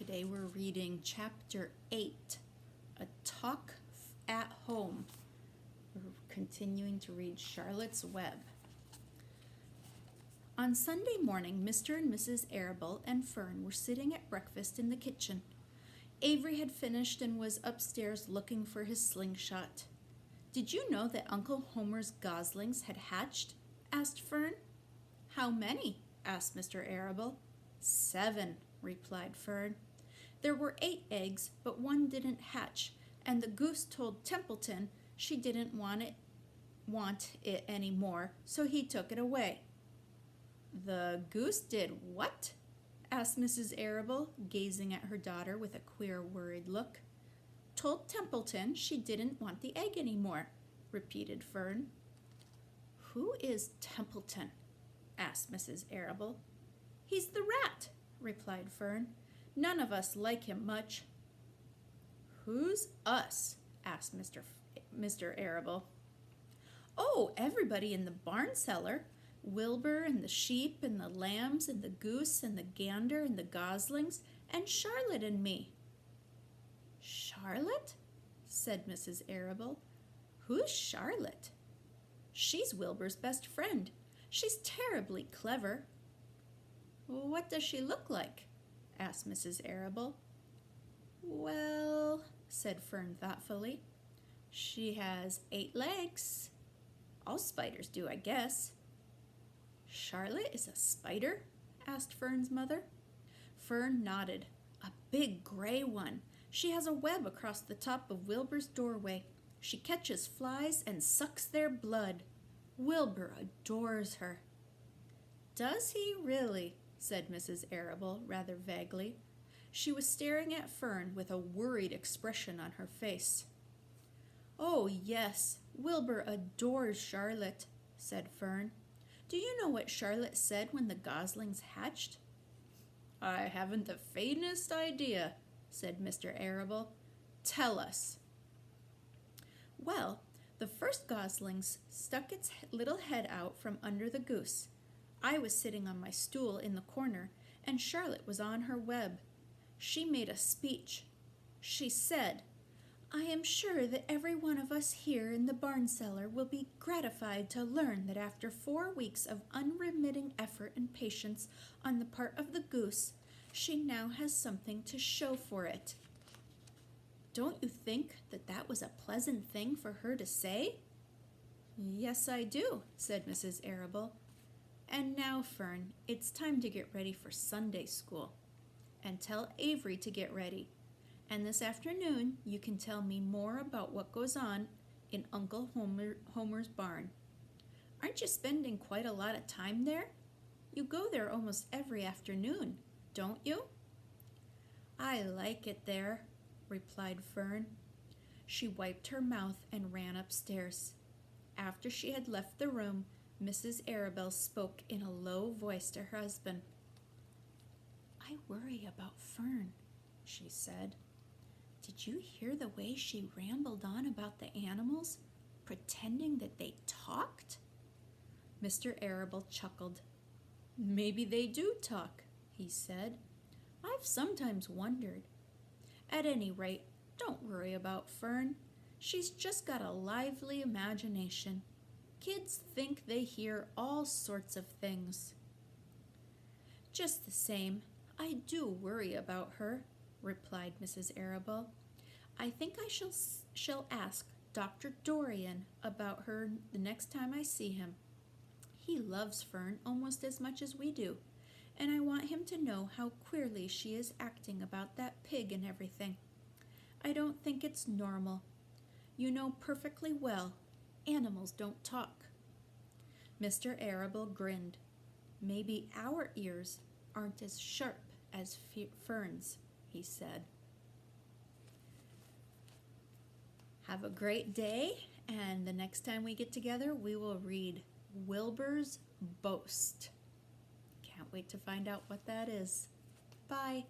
Today we're reading Chapter 8, A Talk at Home. We're continuing to read Charlotte's Web. On Sunday morning, Mr. and Mrs. Arable and Fern were sitting at breakfast in the kitchen. Avery had finished and was upstairs looking for his slingshot. "Did you know that Uncle Homer's goslings had hatched?" asked Fern. "How many?" asked Mr. Arable. "7," replied Fern. "There were 8 eggs, but one didn't hatch, and the goose told Templeton she didn't want it any more, so he took it away." "The goose did what?" asked Mrs. Arable, gazing at her daughter with a queer, worried look. "Told Templeton she didn't want the egg any more," repeated Fern. "Who is Templeton?" asked Mrs. Arable. "He's the rat," replied Fern. "None of us like him much." "Who's us?" asked Mr. Arable. "Oh, everybody in the barn cellar. Wilbur and the sheep and the lambs and the goose and the gander and the goslings and Charlotte and me." "Charlotte?" said Mrs. Arable. "Who's Charlotte?" "She's Wilbur's best friend. She's terribly clever." "What does she look like?" asked Mrs. Arable. "Well," said Fern thoughtfully, "she has 8 legs. All spiders do, I guess." "Charlotte is a spider?" asked Fern's mother. Fern nodded. "A big gray one. She has a web across the top of Wilbur's doorway. She catches flies and sucks their blood. Wilbur adores her." "Does he really?" said Mrs. Arable rather vaguely. She was staring at Fern with a worried expression on her face. "Oh, yes, Wilbur adores Charlotte," said Fern. "Do you know what Charlotte said when the goslings hatched?" "I haven't the faintest idea," said Mr. Arable. "Tell us." "Well, the first goslings stuck its little head out from under the goose. I was sitting on my stool in the corner, and Charlotte was on her web. She made a speech. She said, 'I am sure that every one of us here in the barn cellar will be gratified to learn that after 4 weeks of unremitting effort and patience on the part of the goose, she now has something to show for it.' Don't you think that that was a pleasant thing for her to say?" "Yes, I do," said Mrs. Arable. "And now, Fern, it's time to get ready for Sunday school. And tell Avery to get ready. And this afternoon you can tell me more about what goes on in Uncle Homer's barn. Aren't you spending quite a lot of time there? You go there almost every afternoon, don't you?" "I like it there," replied Fern. She wiped her mouth and ran upstairs. After she had left the room, Mrs. Arable spoke in a low voice to her husband. "I worry about Fern," she said. "Did you hear the way she rambled on about the animals, pretending that they talked?" Mr. Arable chuckled. "Maybe they do talk," he said. "I've sometimes wondered. At any rate, don't worry about Fern. She's just got a lively imagination. Kids think they hear all sorts of things." "Just the same, I do worry about her," replied Mrs. Arable. "I think I shall ask Dr. Dorian about her the next time I see him. He loves Fern almost as much as we do, and I want him to know how queerly she is acting about that pig and everything. I don't think it's normal. You know perfectly well, animals don't talk." Mr. Arable grinned. "Maybe our ears aren't as sharp as Fern's," he said. Have a great day, and the next time we get together, we will read Wilbur's Boast. Can't wait to find out what that is. Bye.